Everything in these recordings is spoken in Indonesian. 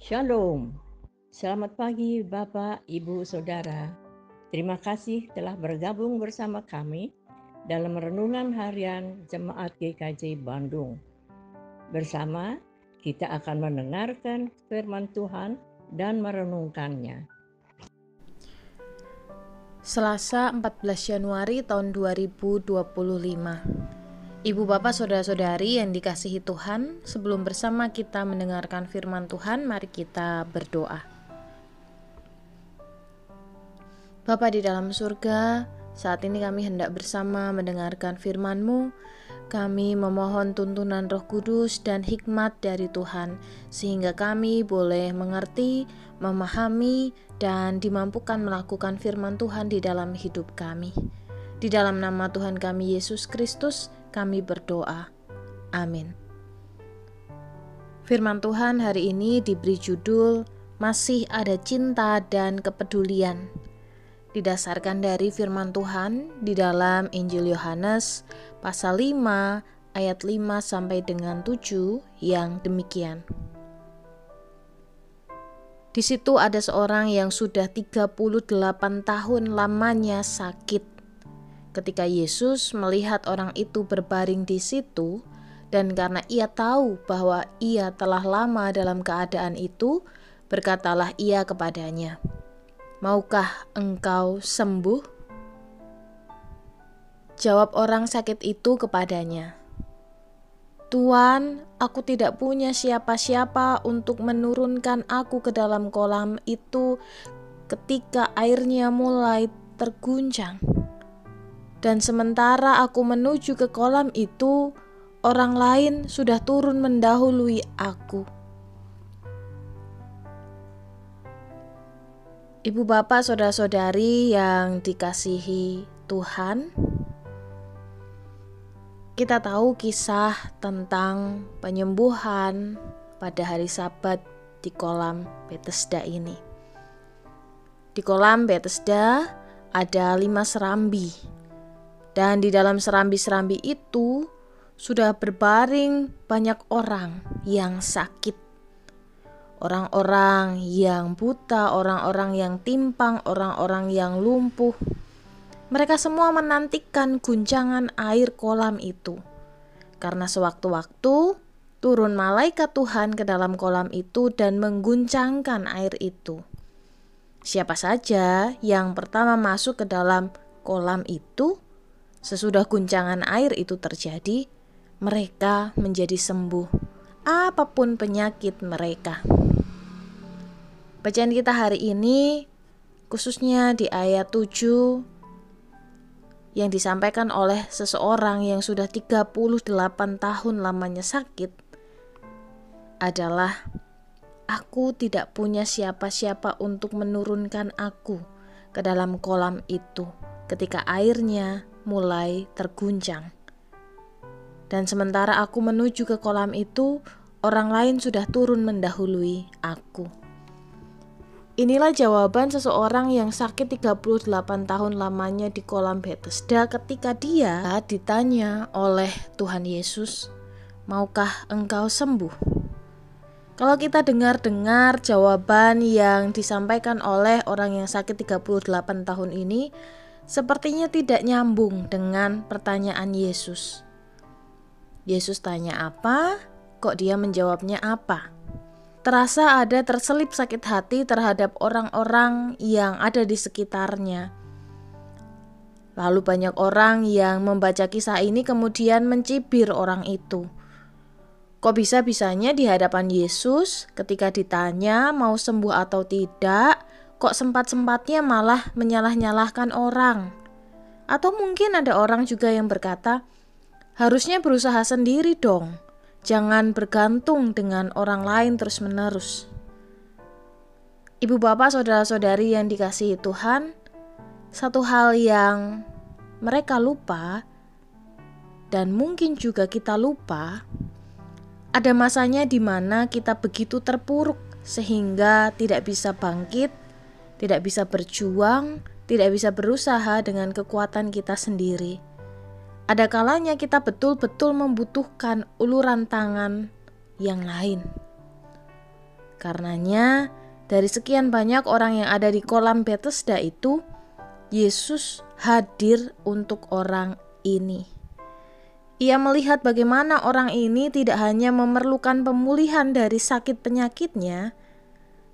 Shalom. Selamat pagi Bapak, Ibu, Saudara. Terima kasih telah bergabung bersama kami dalam renungan harian Jemaat GKJ Bandung. Bersama kita akan mendengarkan firman Tuhan dan merenungkannya. Selasa 14 Januari tahun 2025. Ibu bapak saudara-saudari yang dikasihi Tuhan, sebelum bersama kita mendengarkan firman Tuhan, mari kita berdoa. Bapa di dalam surga, saat ini kami hendak bersama mendengarkan firman-Mu. Kami memohon tuntunan Roh Kudus dan hikmat dari Tuhan, sehingga kami boleh mengerti, memahami, dan dimampukan melakukan firman Tuhan di dalam hidup kami. Di dalam nama Tuhan kami Yesus Kristus, kami berdoa. Amin. Firman Tuhan hari ini diberi judul Masih Ada Cinta dan Kepedulian. Didasarkan dari firman Tuhan di dalam Injil Yohanes pasal 5 ayat 5 sampai dengan 7 yang demikian. Di situ ada seorang yang sudah 38 tahun lamanya sakit. Ketika Yesus melihat orang itu berbaring di situ, dan karena ia tahu bahwa ia telah lama dalam keadaan itu, berkatalah ia kepadanya, "Maukah engkau sembuh?" Jawab orang sakit itu kepadanya, "Tuan, aku tidak punya siapa-siapa untuk menurunkan aku ke dalam kolam itu ketika airnya mulai terguncang. Dan sementara aku menuju ke kolam itu, orang lain sudah turun mendahului aku." Ibu bapak saudara-saudari yang dikasihi Tuhan, kita tahu kisah tentang penyembuhan pada hari Sabat di kolam Bethesda ini. Di kolam Bethesda ada 5 serambi. Dan di dalam serambi-serambi itu sudah berbaring banyak orang yang sakit. Orang-orang yang buta, orang-orang yang timpang, orang-orang yang lumpuh. Mereka semua menantikan guncangan air kolam itu. Karena sewaktu-waktu turun malaikat Tuhan ke dalam kolam itu dan mengguncangkan air itu. Siapa saja yang pertama masuk ke dalam kolam itu, sesudah guncangan air itu terjadi, mereka menjadi sembuh, apapun penyakit mereka. Bacaan kita hari ini, khususnya di ayat 7, yang disampaikan oleh seseorang yang sudah 38 tahun lamanya sakit, adalah, "Aku tidak punya siapa-siapa untuk menurunkan aku ke dalam kolam itu ketika airnya mulai terguncang. Dan sementara aku menuju ke kolam itu, orang lain sudah turun mendahului aku." Inilah jawaban seseorang yang sakit 38 tahun lamanya di kolam Bethesda ketika dia ditanya oleh Tuhan Yesus, "Maukah engkau sembuh?" Kalau kita dengar jawaban yang disampaikan oleh orang yang sakit 38 tahun ini, sepertinya tidak nyambung dengan pertanyaan Yesus. Yesus tanya apa, kok dia menjawabnya apa? Terasa ada terselip sakit hati terhadap orang-orang yang ada di sekitarnya. Lalu banyak orang yang membaca kisah ini kemudian mencibir orang itu. Kok bisa-bisanya di hadapan Yesus ketika ditanya mau sembuh atau tidak, kok sempat-sempatnya malah menyalah-nyalahkan orang? Atau mungkin ada orang juga yang berkata, harusnya berusaha sendiri dong, jangan bergantung dengan orang lain terus-menerus. Ibu bapak saudara-saudari yang dikasihi Tuhan, satu hal yang mereka lupa, dan mungkin juga kita lupa, ada masanya di mana kita begitu terpuruk sehingga tidak bisa bangkit, tidak bisa berjuang, tidak bisa berusaha dengan kekuatan kita sendiri. Ada kalanya kita betul-betul membutuhkan uluran tangan yang lain. Karenanya, dari sekian banyak orang yang ada di kolam Bethesda itu, Yesus hadir untuk orang ini. Ia melihat bagaimana orang ini tidak hanya memerlukan pemulihan dari sakit penyakitnya,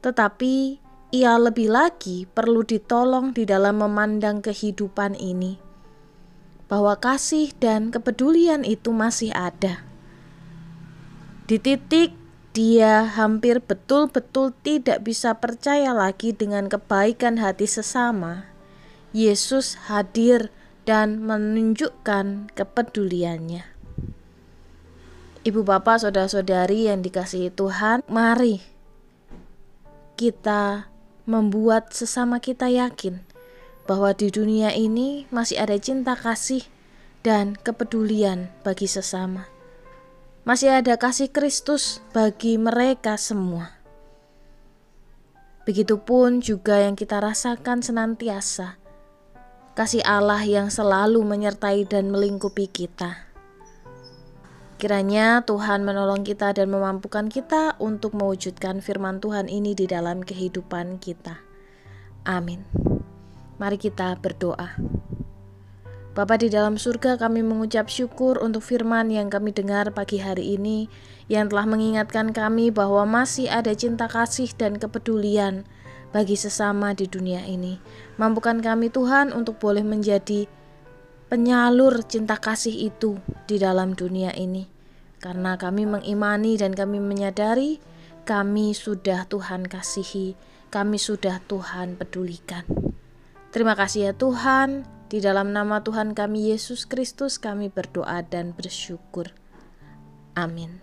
tetapi ia lebih lagi perlu ditolong di dalam memandang kehidupan ini, bahwa kasih dan kepedulian itu masih ada. Di titik dia hampir betul-betul tidak bisa percaya lagi dengan kebaikan hati sesama, Yesus hadir dan menunjukkan kepeduliannya. Ibu bapak saudara-saudari yang dikasihi Tuhan, mari kita membuat sesama kita yakin bahwa di dunia ini masih ada cinta kasih dan kepedulian bagi sesama. Masih ada kasih Kristus bagi mereka semua. Begitupun juga yang kita rasakan senantiasa, kasih Allah yang selalu menyertai dan melingkupi kita. Kiranya Tuhan menolong kita dan memampukan kita untuk mewujudkan firman Tuhan ini di dalam kehidupan kita. Amin. Mari kita berdoa. Bapa di dalam surga, kami mengucap syukur untuk firman yang kami dengar pagi hari ini, yang telah mengingatkan kami bahwa masih ada cinta kasih dan kepedulian bagi sesama di dunia ini. Mampukan kami Tuhan untuk boleh menjadi penyalur cinta kasih itu di dalam dunia ini. Karena kami mengimani dan kami menyadari kami sudah Tuhan kasihi, kami sudah Tuhan pedulikan. Terima kasih ya Tuhan, di dalam nama Tuhan kami Yesus Kristus kami berdoa dan bersyukur. Amin.